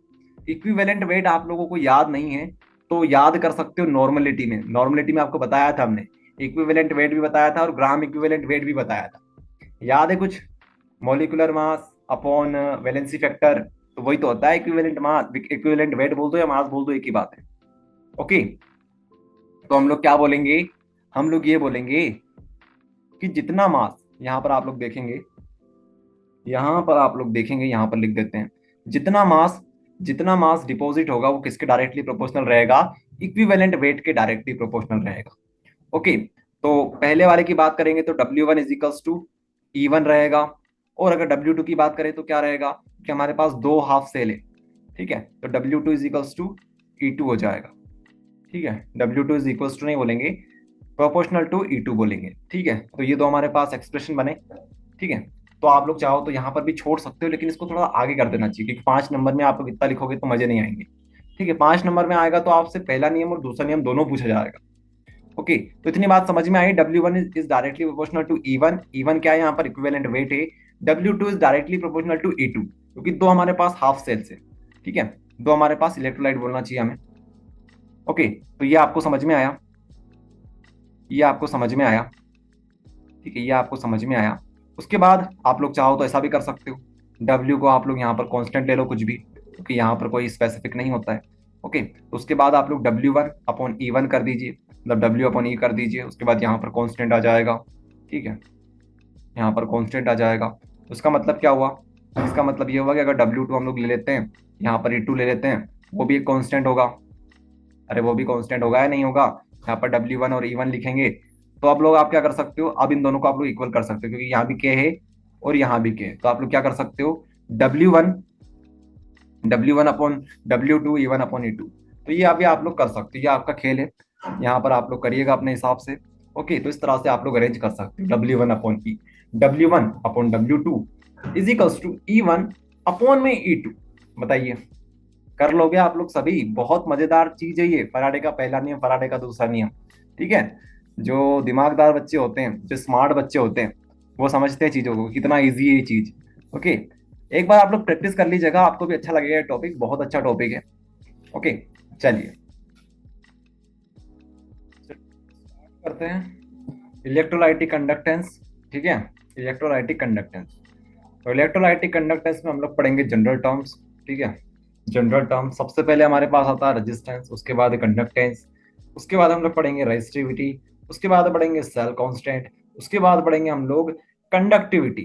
इक्विवेलेंट वेट आप लोगों को याद नहीं है तो याद कर सकते हो नॉर्मलिटी में। नॉर्मलिटी में आपको बताया था हमने, इक्विवेलेंट वेट भी बताया था और ग्राम इक्विवेलेंट वेट भी बताया था। याद है कुछ? Molecular mass upon valency factor, तो वही तो होता है इक्विवेलेंट मास। इक्विवेलेंट वेट बोल दो या मास बोल दो, एक ही बात है। ओके, तो हम लोग क्या बोलेंगे? हम लोग ये बोलेंगे कि जितना मास, यहां पर आप लोग देखेंगे, यहां पर लिख देते हैं, जितना मास डिपॉजिट होगा वो किसके डायरेक्टली प्रोपोर्शनल रहेगा? इक्विवेलेंट वेट के डायरेक्टली प्रोपोर्शनल रहेगा। ओके, तो पहले वाले की बात करेंगे तो W1 is equals to E1 रहेगा। और अगर W2 की बात करें तो क्या रहेगा कि हमारे पास दो हाफ सेल है, ठीक है, तो W2 is equals to E2 हो जाएगा। ठीक है, W2 इज इक्वल्स टू नहीं बोलेंगे, प्रोपोर्शनल टू E2 बोलेंगे। ठीक है, तो ये दो हमारे पास एक्सप्रेशन बने। ठीक है, तो आप लोग चाहो तो यहाँ पर भी छोड़ सकते हो, लेकिन इसको थोड़ा आगे कर देना चाहिए क्योंकि 5 नंबर में आप लोग इतना लिखोगे तो मजे नहीं आएंगे। ठीक है, 5 नंबर में आएगा तो आपसे पहला नियम और दूसरा नियम दोनों पूछा जाएगा। ओके, तो इतनी बात समझ में आई। W1 is directly proportional to E1। E1 क्या है? यहाँ पर इक्विवेलेंट वेट है। W2 is directly proportional to E2, क्योंकि दो हमारे पास हाफ सेल्स है। ठीक है, दो हमारे पास इलेक्ट्रोलाइट बोलना चाहिए हमें। ओके, तो ये आपको समझ में आया, ये आपको समझ में आया। ठीक है, ये आपको समझ में आया। उसके बाद आप लोग चाहो तो ऐसा भी कर सकते हो, W को आप लोग यहाँ पर कांस्टेंट ले लो कुछ भी, क्योंकि यहाँ पर कोई स्पेसिफिक नहीं होता है। ओके, तो उसके बाद आप लोग W1 अपॉन E1 कर दीजिए, मतलब W अपॉन E कर दीजिए। उसके बाद यहाँ पर कांस्टेंट आ जाएगा। ठीक है, यहाँ पर कांस्टेंट आ जाएगा। उसका मतलब क्या हुआ? इसका मतलब ये हुआ कि अगर W2 हम लोग ले लेते हैं, यहाँ पर E2 ले लेते हैं, वो भी एक कांस्टेंट होगा। अरे वो भी कांस्टेंट होगा या नहीं होगा? यहाँ पर W1 और E1 लिखेंगे तो आप लोग, आप क्या कर सकते हो, अब इन दोनों को आप लोग इक्वल कर सकते हो, क्योंकि यहाँ भी के है और यहाँ भी के है। तो आप लोग क्या कर सकते हो, W1 upon W2, E1 upon E2। तो ये अभी आप लोग कर सकते हो, ये आपका खेल है, यहाँ पर आप लोग करिएगा अपने हिसाब से। ओके, तो इस तरह से आप लोग अरेंज कर सकते हो, W1 upon W2 is equals to E1 upon में E2। बताइए, कर लोगे आप लोग सभी? बहुत मजेदार चीज है ये, फराडे का पहला नियम, फराडे का दूसरा नियम। ठीक है, जो दिमागदार बच्चे होते हैं, जो स्मार्ट बच्चे होते हैं, वो समझते हैं चीजों को, कितना इजी है ये चीज। ओके, एक बार आप लोग प्रैक्टिस कर लीजिएगा, आपको भी अच्छा लगेगा। टॉपिक बहुत अच्छा टॉपिक है। ओके, चलिए करते हैं इलेक्ट्रोलाइटिक कंडक्टेंस। ठीक है, इलेक्ट्रोलाइटिक कंडक्टेंस, तो इलेक्ट्रोलाइटिक कंडक्टेंस में हम लोग पढ़ेंगे जनरल टर्म्स। ठीक है, जनरल टर्म सबसे पहले हमारे पास आता है रेजिस्टेंस, उसके बाद कंडक्टेंस, उसके बाद हम लोग पढ़ेंगे रेजिस्टिविटी, उसके बाद पढ़ेंगे सेल कांस्टेंट, उसके बाद पढ़ेंगे हम लोग कंडक्टिविटी।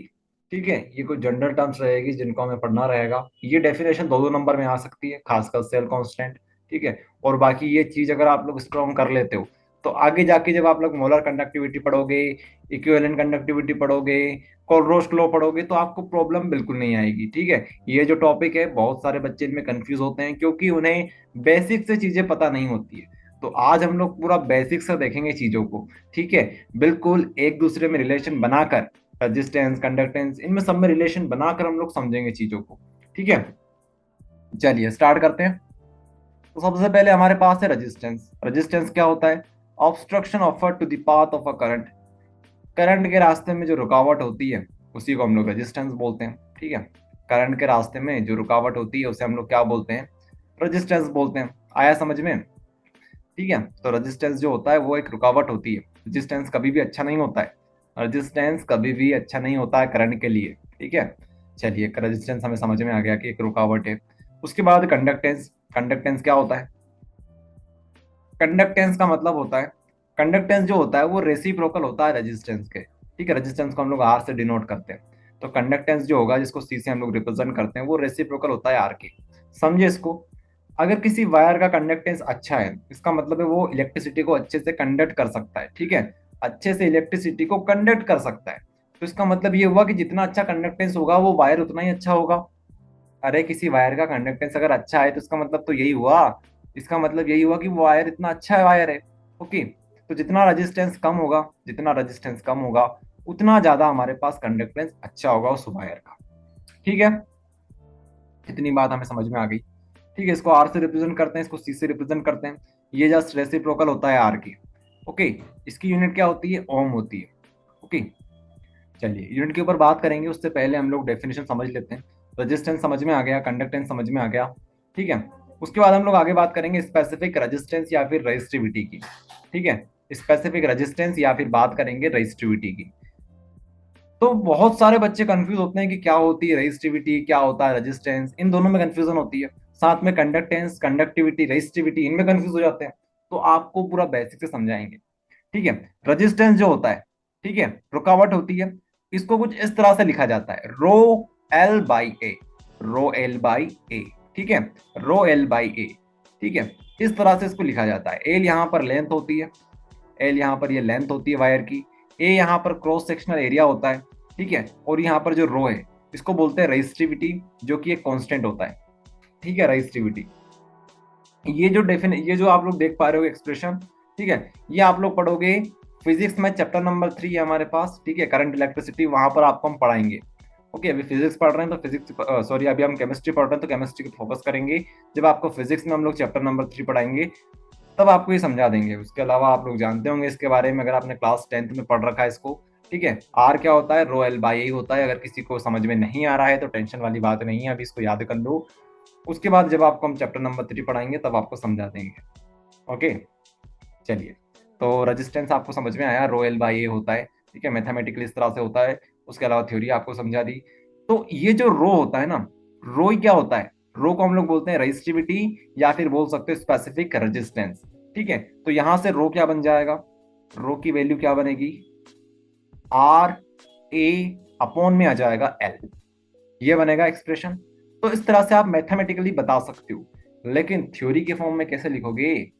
ठीक है, ये कुछ जनरल टर्म्स रहेगी जिनको हमें पढ़ना रहेगा। ये डेफिनेशन दो दो नंबर में आ सकती है, खासकर सेल कांस्टेंट। ठीक है, और बाकी ये चीज अगर आप लोग स्ट्रॉन्ग कर लेते हो तो आगे जाके जब आप लोग मोलर कंडक्टिविटी पढ़ोगे, इक्विवेलेंट कंडक्टिविटी पढ़ोगे, कोलरोस लॉ पढ़ोगे, तो आपको प्रॉब्लम बिल्कुल नहीं आएगी। ठीक है, ये जो टॉपिक है बहुत सारे बच्चे इनमें कंफ्यूज होते हैं क्योंकि उन्हें बेसिक से चीजें पता नहीं होती है। तो आज हम लोग पूरा बेसिक से देखेंगे चीजों को। ठीक है, बिल्कुल एक दूसरे में रिलेशन बनाकर, रेजिस्टेंस, कंडक्टेंस, इनमें सब में रिलेशन बनाकर हम लोग समझेंगे चीजों को। ठीक है, चलिए स्टार्ट करते हैं। तो सबसे पहले हमारे पास है रेजिस्टेंस। रेजिस्टेंस क्या होता है? Obstruction offer to the path of a current. Current के रास्ते में जो रुकावट होती है उसी को हम लोग रेजिस्टेंस बोलते हैं। ठीक है, करंट के रास्ते में जो रुकावट होती है उसे हम लोग क्या बोलते हैं? रेजिस्टेंस बोलते हैं। आया समझ में? ठीक है, तो रेजिस्टेंस जो होता है वो एक रुकावट होती है। रेजिस्टेंस कभी भी अच्छा नहीं होता है, रेजिस्टेंस कभी भी अच्छा नहीं होता है करंट के लिए। ठीक है, चलिए रेजिस्टेंस हमें समझ में आ गया कि एक रुकावट है। उसके बाद कंडक्टेंस। कंडक्टेंस क्या होता है? कंडक्टेंस का मतलब होता है, कंडक्टेंस जो होता है वो रेसिप्रोकल होता है रेजिस्टेंस के। ठीक है, रेजिस्टेंस को हम लोग आर से डिनोट करते हैं, तो कंडक्टेंस जो होगा जिसको सी से हम लोग रिप्रेजेंट करते हैं वो रेसिप्रोकल होता है आर के। समझे इसको? अगर किसी वायर का कंडक्टेंस अच्छा है, इसका मतलब है वो इलेक्ट्रिसिटी को अच्छे से कंडक्ट कर सकता है। ठीक है, अच्छे से इलेक्ट्रिसिटी को कंडक्ट कर सकता है, तो इसका मतलब ये हुआ कि जितना अच्छा कंडक्टेंस होगा वो वायर उतना ही अच्छा होगा। अरे किसी वायर का कंडक्टेंस अगर अच्छा है तो इसका मतलब तो यही हुआ, इसका मतलब यही हुआ कि वो वायर इतना अच्छा है वायर है। ओके, तो जितना रेजिस्टेंस कम होगा, जितना रेजिस्टेंस कम होगा उतना ज्यादा हमारे पास कंडक्टेंस अच्छा होगा उस वायर का। ठीक है, इतनी बात हमें समझ में आ गई। ठीक है, इसको आर से रिप्रेजेंट करते हैं, इसको सी से रिप्रेजेंट करते हैं। ये जस्ट रेसिप्रोकल होता है आर की। ओके, इसकी यूनिट क्या होती है? ओम होती है। ओके, चलिए यूनिट के ऊपर बात करेंगे, उससे पहले हम लोग डेफिनेशन समझ लेते हैं। रेजिस्टेंस समझ में आ गया, कंडक्टेंस समझ में आ गया। ठीक है, उसके बाद हम लोग आगे बात करेंगे स्पेसिफिक रेजिस्टेंस या फिर रेजिस्टिविटी की। ठीक है, स्पेसिफिक रेजिस्टेंस या फिर बात करेंगे रेजिस्टिविटी की। तो बहुत सारे बच्चे कंफ्यूज होते हैं कि क्या होती है रेजिस्टिविटी, क्या होता है रेजिस्टेंस, इन दोनों में कंफ्यूजन होती है। साथ में कंडक्टेंस, कंडक्टिविटी, रेजिस्टिविटी, इनमें कंफ्यूज हो जाते हैं। तो आपको पूरा बेसिक से समझाएंगे। ठीक है, रेजिस्टेंस जो होता है, ठीक है, रुकावट होती है। इसको कुछ इस तरह से लिखा जाता है, rho L by A, rho L by A. ठीक है, रो एल बाई ए। ठीक है, इस तरह से इसको लिखा जाता है। एल यहाँ पर लेंथ होती है, एल यहाँ पर ये लेंथ होती है वायर की। ए यहाँ पर क्रॉस सेक्शनल एरिया होता है। ठीक है, और यहाँ पर जो रो है इसको बोलते हैं रेजिस्टिविटी, जो कि एक कांस्टेंट होता है। ठीक है, रेजिस्टिविटी। ये जो आप लोग देख पा रहे हो एक्सप्रेशन, ठीक है, ये आप लोग पढ़ोगे फिजिक्स में, चैप्टर नंबर 3 है हमारे पास। ठीक है, करंट इलेक्ट्रिसिटी, वहां पर आपको हम पढ़ाएंगे। ओके, अभी फिजिक्स पढ़ रहे हैं तो फिजिक्स, सॉरी, अभी हम केमिस्ट्री पढ़ रहे हैं तो केमिस्ट्री को फोकस करेंगे। जब आपको फिजिक्स में हम लोग चैप्टर नंबर 3 पढ़ाएंगे तब आपको ये समझा देंगे। उसके अलावा आप लोग जानते होंगे इसके बारे में, अगर आपने क्लास 10th में पढ़ रखा है इसको। ठीक है, आर क्या होता है? रो एल बाई ए होता है। अगर किसी को समझ में नहीं आ रहा है तो टेंशन वाली बात नहीं है, अभी इसको याद कर लो। उसके बाद जब आपको हम चैप्टर नंबर 3 पढ़ाएंगे तब आपको समझा देंगे। ओके, चलिए, तो रेजिस्टेंस आपको समझ में आया, रो एल बाई ए होता है। ठीक है, मैथमेटिकली इस तरह से होता है। उसके अलावा थ्योरी आपको समझा दी। तो ये जो रो होता है ना, रो ही क्या होता है? रो को हम लोग बोलते हैं रेजिस्टिविटी, या फिर बोल सकते हैं स्पेसिफिक रेजिस्टेंस। ठीक है, तो यहां से रो क्या बन जाएगा? रो की वैल्यू क्या बनेगी? आर ए अपॉन में आ जाएगा एल, ये बनेगा एक्सप्रेशन। तो इस तरह से आप मैथमेटिकली बता सकते हो। लेकिन थ्योरी के फॉर्म में कैसे लिखोगे?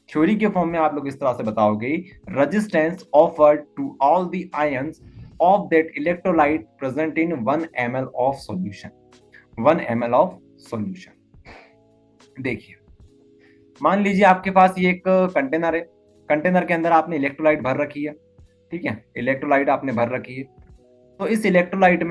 थ्योरी के फॉर्म में आप लोग इस तरह से बताओगे, resistance offered to all the ions of that electrolyte present in 1 ml of solution. 1 ml of solution. देखिए, मान लीजिए आपके पास ये एक कंटेनर है। कंटेनर के अंदर आपने इलेक्ट्रोलाइट भर रखी है। ठीक है, इलेक्ट्रोलाइट आपने भर रखी है। तो इस इलेक्ट्रोलाइट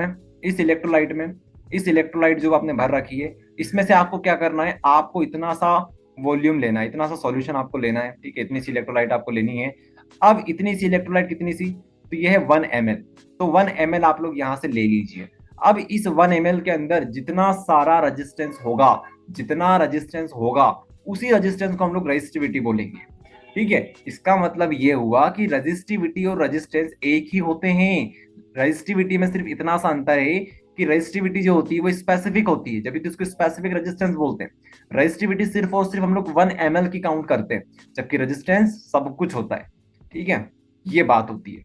जो आपने भर रखी है, इसमें से आपको क्या करना है? आपको इतना सा वॉल्यूम लेना है, इतना सा सॉल्यूशन आपको लेना है। ठीक है, इतनी सी इलेक्ट्रोलाइट आपको लेनी है। अब इतनी सी इलेक्ट्रोलाइट कितनी सी? तो ये है 1 ml। तो 1 ml आप लोग यहां से ले लीजिए। अब इस 1 ml के अंदर जितना सारा रेजिस्टेंस होगा, जितना रेजिस्टेंस होगा, उसी रेजिस्टेंस को हम लोग रेजिस्टिविटी बोलेंगे। ठीक है, इसका मतलब ये हुआ कि रेजिस्टिविटी और रेजिस्टेंस एक ही होते हैं। रेजिस्टिविटी में सिर्फ इतना सा अंतर है कि रेजिस्टिविटी जो होती है वो स्पेसिफिक होती है, जब तो इसको स्पेसिफिक रेजिस्टेंस बोलते हैं। रेजिस्टिविटी सिर्फ और सिर्फ हम लोग 1 ml की काउंट करते हैं, जबकि रेजिस्टेंस सब कुछ होता है। ठीक है, ये बात होती है।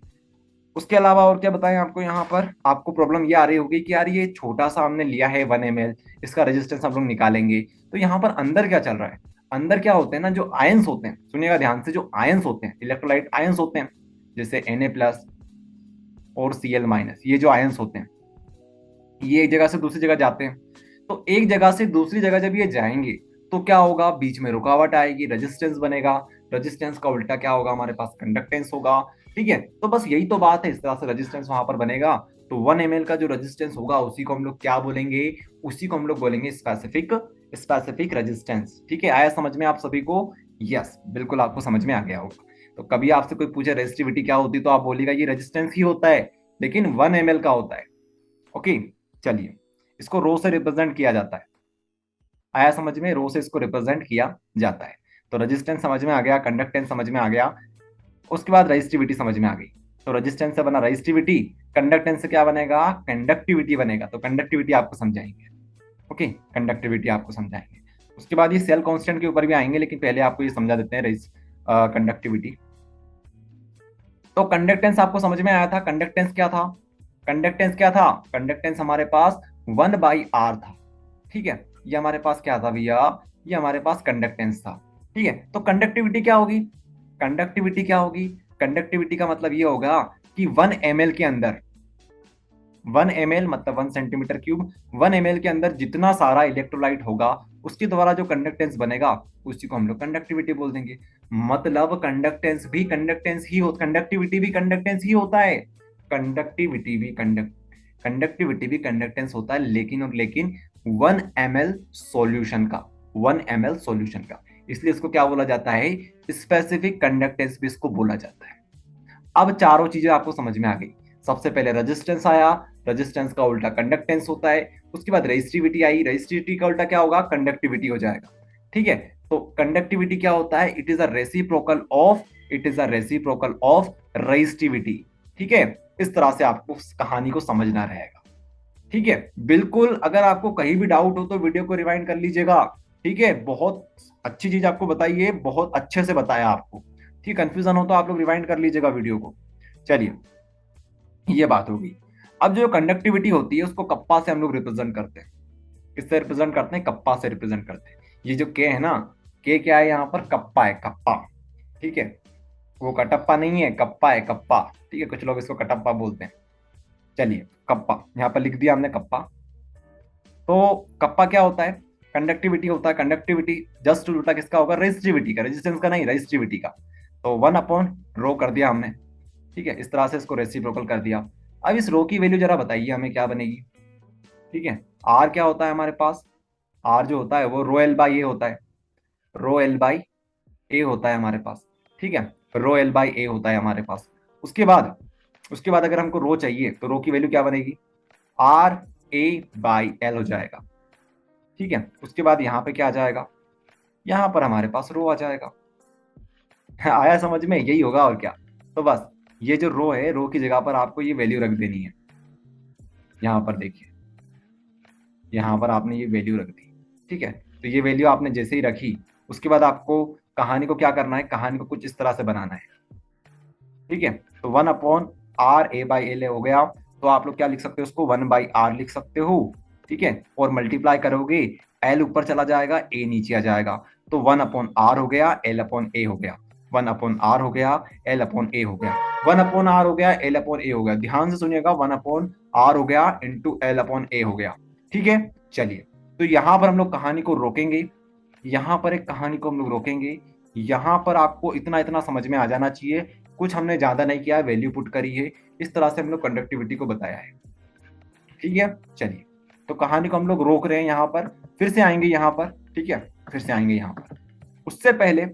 उसके अलावा और क्या बताएं आपको? यहाँ पर आपको प्रॉब्लम ये आ रही होगी कि यार ये छोटा सा हमने लिया है 1 ml, इसका रेजिस्टेंस हम लोग निकालेंगे, तो यहाँ पर अंदर क्या चल रहा है? अंदर क्या होते हैं ना, जो आयंस होते हैं, सुनिएगा ध्यान से, जो आयंस होते हैं, इलेक्ट्रोलाइट आयंस होते हैं, जैसे Na+ और Cl-, ये जो आयंस होते हैं, ये एक जगह से दूसरी जगह जाते हैं। तो एक जगह से दूसरी जगह जब ये जाएंगे तो क्या होगा? बीच में रुकावट आएगी, रेजिस्टेंस बनेगा। रेजिस्टेंस का उल्टा क्या होगा? हमारे पास कंडक्टेंस होगा। ठीक है, तो बस यही तो बात है, इस तरह से रेजिस्टेंस वहां पर बनेगा। तो 1 ml का जो रेजिस्टेंस होगा उसी को हम लोग क्या बोलेंगे? उसी को हम लोग बोलेंगे स्पेसिफिक स्पेसिफिक रेजिस्टेंस। ठीक है, आया समझ में आप सभी को? यस, बिल्कुल आपको समझ में आ गया होगा। तो कभी आपसे कोई पूछे रेजिस्टिविटी क्या होती, तो आप बोलिएगा ये रेजिस्टेंस ही होता है, लेकिन 1 ml का होता है। ओके, चलिए, इसको रो से रिप्रेजेंट किया जाता है। आया समझ में? रो से इसको रिप्रेजेंट किया जाता है। तो रेजिस्टेंस समझ में आ गया, कंडक्टेंस समझ में आ गया। उसके बाद रेजिस्टिविटी समझ में आ गई। तो रेजिस्टेंस से बना रेजिस्टिविटी, कंडक्टेंस से क्या बनेगा? कंडक्टिविटी बनेगा। तो कंडक्टिविटी आपको समझाएंगे। ओके, कंडक्टिविटी आपको समझाएंगे। उसके बाद ये सेल कांस्टेंट के ऊपर भी आएंगे, लेकिन पहले आपको ये समझा देते हैं कंडक्टिविटी। तो कंडक्टेंस आपको समझ में आया था। कंडक्टेंस क्या था? कंडक्टेंस क्या था? कंडक्टेंस हमारे पास 1/r था। ठीक है, ये हमारे पास क्या था भैया? ये हमारे पास कंडक्टेंस था। ठीक है, तो कंडक्टिविटी क्या होगी? कंडक्टिविटी क्या होगी? कंडक्टिविटी का मतलब ये होगा कि 1 ml के अंदर, 1 ml मतलब 1 cm3, 1 ml के अंदर जितना सारा इलेक्ट्रोलाइट होगा उसके द्वारा जो कंडक्टेंस बनेगा उसी को हम लोग कंडक्टिविटी बोल देंगे। मतलब कंडक्टेंस भी कंडक्टेंस ही हो, कंडक्टिविटी भी कंडक्टेंस ही होता है। कंडक्टिविटी भी कंडक्टेंस होता है, लेकिन और लेकिन 1 ml सॉल्यूशन का, 1 ml सॉल्यूशन का, इसलिए इसको क्या बोला जाता है, स्पेसिफिक कंडक्टेंस भी इसको बोला जाता है। अब चारों चीजें आपको समझ में आ गई। सबसे पहले रेजिस्टेंस आया, रेजिस्टेंस का उल्टा कंडक्टेंस होता है। उसके बाद रेजिस्टिविटी आई, रेजिस्टिविटी का उल्टा क्या होगा, कंडक्टिविटी हो जाएगा। ठीक है, तो कंडक्टिविटी क्या होता है, it is a reciprocal of, it is a reciprocal of resistivity. ठीक है, इस तरह से आपको उस कहानी को समझना रहेगा। ठीक है, बिल्कुल अगर आपको कहीं भी डाउट हो तो वीडियो को रिवाइंड कर लीजिएगा। ठीक है, बहुत अच्छी चीज आपको बताई है, बहुत अच्छे से बताया आपको। ठीक, कंफ्यूजन हो तो आप लोग रिवाइंड कर लीजिएगा वीडियो को। चलिए, ये बात होगी। अब जो कंडक्टिविटी होती है उसको कप्पा से हम लोग रिप्रेजेंट करते हैं। किससे रिप्रेजेंट करते हैं, कप्पा से रिप्रेजेंट करते हैं। ये जो के है ना, के क्या है यहाँ पर, कप्पा है, कप्पा। ठीक है, वो कटप्पा नहीं है, कप्पा है, कप्पा। ठीक है, कुछ लोग इसको कटप्पा बोलते हैं। चलिए, कप्पा यहाँ पर लिख दिया हमने, कप्पा। तो कप्पा क्या होता है, कंडक्टिविटी होता है। कंडक्टिविटी जस्ट उल्टा किसका होगा, रेजिस्टिविटी का, रेजिस्टेंस का नहीं, रेजिस्टिविटी का। तो 1/ρ कर दिया हमने। ठीक है, इस तरह से इसको रेसिप्रोकल कर दिया। अब इस रो की वैल्यू जरा बताइए हमें क्या बनेगी। ठीक है, आर क्या होता है हमारे पास, आर जो होता है वो रो एल बाई ए होता है, रो एल बाई ए होता है हमारे पास। ठीक है, रो एल बाई ए होता है हमारे पास। उसके बाद अगर हमको रो चाहिए तो रो की वैल्यू क्या बनेगी, आर ए बाई एल हो जाएगा। ठीक है, उसके बाद यहाँ पे क्या आ जाएगा, यहाँ पर हमारे पास रो आ जाएगा। आया समझ में, यही होगा और क्या। तो बस ये जो रो है, रो की जगह पर आपको ये वैल्यू रख देनी है। यहाँ पर देखिए, यहाँ पर आपने ये वैल्यू रख दी। ठीक है, तो ये वैल्यू आपने जैसे ही रखी, उसके बाद आपको कहानी को क्या करना है, कहानी को कुछ इस तरह से बनाना है। ठीक है, तो 1/r(a/l) हो गया। तो आप लोग क्या लिख सकते हो, उसको 1/r लिख सकते हो। ठीक है, और मल्टीप्लाई करोगे, एल ऊपर चला जाएगा, ए नीचे आ जाएगा। तो 1/r हो गया, l/a हो गया, 1/r हो गया, l/a हो गया, 1/r हो गया, l/a हो गया। ध्यान से सुनिएगा, 1/r हो गया इंटू l/a हो गया। ठीक है, चलिए, तो यहां पर हम लोग कहानी को रोकेंगे, यहां पर एक कहानी को हम लोग रोकेंगे। यहां पर आपको इतना इतना समझ में आ जाना चाहिए, कुछ हमने ज्यादा नहीं किया, वैल्यू पुट करी है। इस तरह से हम लोग कंडक्टिविटी को बताया है। ठीक है, चलिए, तो कहानी को हम लोग रोक रहे हैं यहाँ पर, फिर से आएंगे यहाँ पर। ठीक है, फिर से आएंगे यहाँ पर। उससे पहले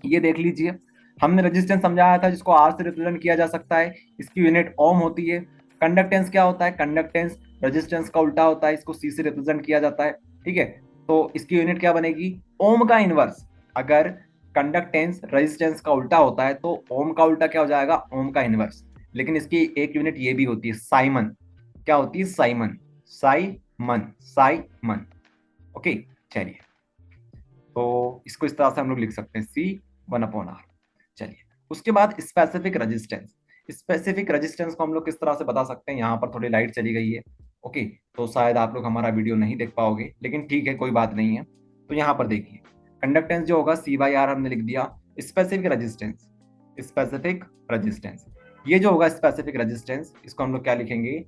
ये देख लीजिए, हमने रेजिस्टेंस समझाया था जिसको आर से रिप्रेजेंट किया जा सकता है, इसकी यूनिट ओम होती है। कंडक्टेंस क्या होता है, कंडक्टेंस रेजिस्टेंस का उल्टा होता है, इसको सी से रिप्रेजेंट किया जाता है। ठीक है, तो इसकी यूनिट क्या बनेगी, ओम का इनवर्स। अगर कंडक्टेंस रेजिस्टेंस का उल्टा होता है तो ओम का उल्टा क्या हो जाएगा, ओम का इनवर्स। लेकिन इसकी एक यूनिट ये भी होती है, साइमन। क्या होती है, साइमन, साइमन, साइमन। ओके, चलिए, तो इसको इस तरह से हम लोग लिख सकते हैं, C1/R। चलिए, उसके बाद स्पेसिफिक रेजिस्टेंस। स्पेसिफिक रेजिस्टेंस को हम लोग किस तरह से बता सकते हैं, यहाँ पर थोड़ी लाइट चली गई है। ओके, तो शायद आप लोग हमारा वीडियो नहीं देख पाओगे, लेकिन ठीक है, कोई बात नहीं है। तो यहाँ पर देखिए, कंडक्टेंस जो होगा C/R हमने लिख दिया। स्पेसिफिक रेजिस्टेंस, स्पेसिफिक रेजिस्टेंस, ये जो होगा स्पेसिफिक रेजिस्टेंस, इसको हम लोग क्या लिखेंगे,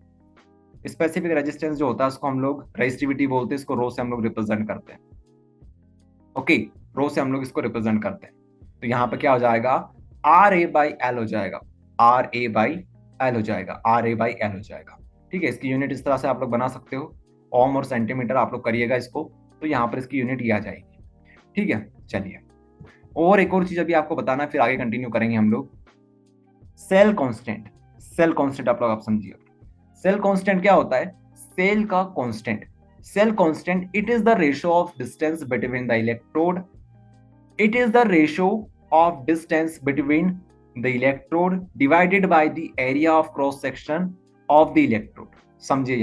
स्पेसिफिक रेजिस्टेंस जो होता है उसको हम लोग रेजिस्टिविटी बोलते हैं, इसको रो से हम लोग रिप्रेजेंट करते हैं। ओके, रो से हम लोग इसको रिप्रेजेंट करते हैं। तो यहाँ पे क्या हो जाएगा, RA/L हो जाएगा, RA/L हो जाएगा, RA/L हो जाएगा। ठीक है, इसकी यूनिट इस तरह से आप लोग बना सकते हो, ओम और सेंटीमीटर आप लोग करिएगा इसको, तो यहाँ पर इसकी यूनिट ये आ जाएगी। ठीक है, चलिए, और एक और चीज अभी आपको बताना है, फिर आगे कंटिन्यू करेंगे हम लोग। सेल कांस्टेंट, सेल कांस्टेंट आप लोग आप समझिए। सेल कांस्टेंट क्या होता है, सेल का constant, cell constant, it is the ratio of distance between the electrode, it is the ratio of distance between the electrode divided by the area of cross section of the electrode। समझिए,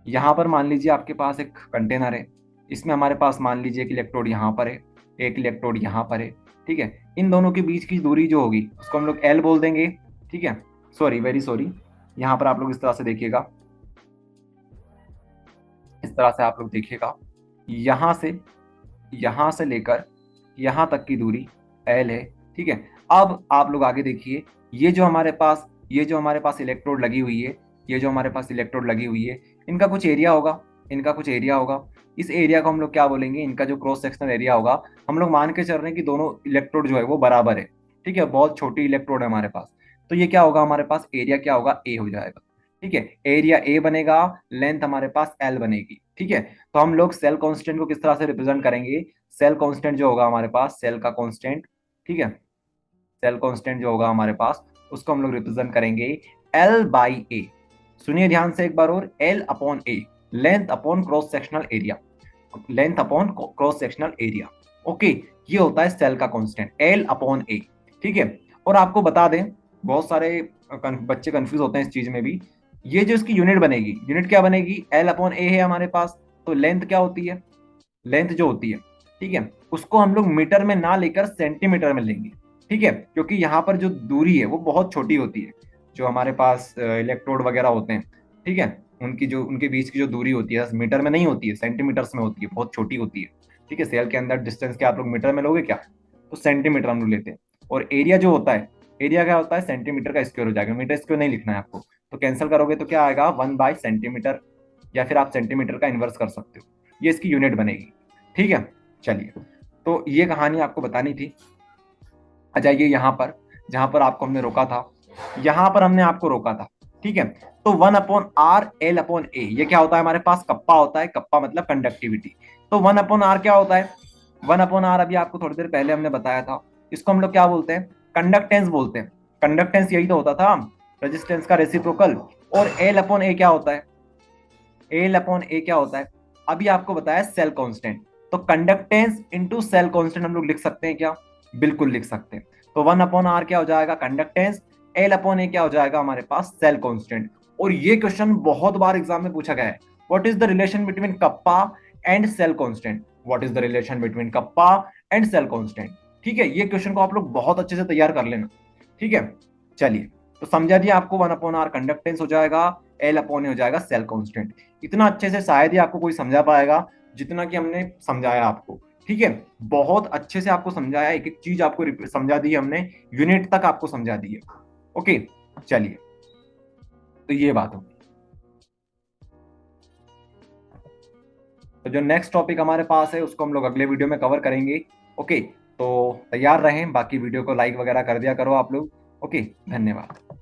यहां पर मान लीजिए आपके पास एक container है, इसमें हमारे पास मान लीजिए एक इलेक्ट्रोड यहां पर है, एक इलेक्ट्रोड यहां पर है। ठीक है, इन दोनों के बीच की दूरी जो होगी उसको हम लोग एल बोल देंगे। ठीक है, सॉरी, वेरी सॉरी, यहां पर आप लोग इस तरह से देखिएगा, इस तरह से आप लोग देखिएगा, यहां से लेकर यहां तक की दूरी L है। ठीक है, अब आप लोग आगे देखिए, ये जो हमारे पास इलेक्ट्रोड लगी हुई है, ये जो हमारे पास इलेक्ट्रोड लगी हुई है, इनका कुछ एरिया होगा, इनका कुछ एरिया होगा। इस एरिया को हम लोग क्या बोलेंगे, इनका जो क्रॉस सेक्शनल एरिया होगा, हम लोग मान के चल रहे हैं कि दोनों इलेक्ट्रोड जो है वो बराबर है। ठीक है, बहुत छोटी इलेक्ट्रोड है हमारे पास, तो ये क्या होगा हमारे पास, एरिया क्या होगा, ए हो जाएगा। ठीक है, एरिया ए बनेगा, लेंथ हमारे पास एल बनेगी। ठीक है, तो हम लोग सेल कांस्टेंट को किस तरह से रिप्रेजेंट करेंगे, सेल कांस्टेंट जो होगा हमारे पास, सेल का कांस्टेंट, ठीक है, सेल कांस्टेंट जो होगा हमारे पास, उसको हम लोग रिप्रेजेंट करेंगे एल बाई ए। सुनिए ध्यान से एक बार और, L upon A, length upon cross sectional area, length upon cross sectional area. Okay, ये होता है सेल का कांस्टेंट, एल अपॉन ए। ठीक है, और आपको बता दें, बहुत सारे बच्चे कंफ्यूज होते हैं इस चीज में भी, ये जो इसकी यूनिट बनेगी, यूनिट क्या बनेगी, एल अपॉन ए है हमारे पास, तो लेंथ क्या होती है, लेंथ जो होती है, ठीक है, उसको हम लोग मीटर में ना लेकर सेंटीमीटर में लेंगे। ठीक है, क्योंकि यहाँ पर जो दूरी है वो बहुत छोटी होती है, जो हमारे पास इलेक्ट्रोड वगैरह होते हैं, ठीक है, उनकी जो, उनके बीच की जो दूरी होती है मीटर में नहीं होती है, सेंटीमीटर्स में होती है, बहुत छोटी होती है। ठीक है, सेल के अंदर डिस्टेंस क्या आप लोग मीटर में लोगे क्या, तो सेंटीमीटर हम लोग लेते हैं। और एरिया जो होता है, एरिया क्या होता है, सेंटीमीटर का स्क्वायर हो जाएगा, मीटर स्क्वायर नहीं लिखना है आपको, तो कैंसिल करोगे तो क्या आएगा, 1/सेंटीमीटर, या फिर आप सेंटीमीटर का इन्वर्स कर सकते हो, ये इसकी यूनिट बनेगी। ठीक है, चलिए, तो ये कहानी आपको बतानी थी। आ जाइए यहाँ पर, जहां पर आपको हमने रोका था, यहां पर हमने आपको रोका था। ठीक है, तो 1/r एल अपॉन ए, ये क्या होता है हमारे पास, कप्पा होता है, कप्पा मतलब कंडक्टिविटी। तो 1/r क्या होता है, 1/r अभी आपको थोड़ी देर पहले हमने बताया था, इसको हम लोग क्या बोलते हैं, कंडक्टेंस बोलते हैं। कंडक्टेंस यही तो होता था, रेजिस्टेंस का रेसिप्रोकल। और एल अपॉन ए क्या होता है, एल अपॉन ए क्या होता है, अभी आपको बताया सेल कांस्टेंट। तो कंडक्टेंस इंटू सेल कांस्टेंट हम लोग लिख सकते हैं क्या, बिल्कुल लिख सकते हैं। तो 1/r क्या हो जाएगा, कंडक्टेंस, एल अपॉन ए क्या हो जाएगा हमारे पास, सेल कांस्टेंट। और ये क्वेश्चन बहुत बार एग्जाम में पूछा गया है, what is the relation between kappa and cell constant, what is the relation between kappa and cell constant. ठीक है, ये क्वेश्चन को आप लोग बहुत अच्छे से तैयार कर लेना। ठीक है, चलिए, तो समझा दिया आपको, 1/r कंडक्टेंस हो जाएगा, एल अपॉन ए हो जाएगा सेल कांस्टेंट। इतना अच्छे से शायद ही आपको कोई समझा पाएगा जितना कि हमने समझाया आपको। ठीक है, बहुत अच्छे से आपको समझाया, एक एक चीज आपको समझा दी है हमने, यूनिट तक आपको समझा दी है। ओके, चलिए, तो ये बात होगी। तो जो नेक्स्ट टॉपिक हमारे पास है उसको हम लोग अगले वीडियो में कवर करेंगे। ओके, तो तैयार रहें, बाकी वीडियो को लाइक वगैरह कर दिया करो आप लोग। ओके, धन्यवाद।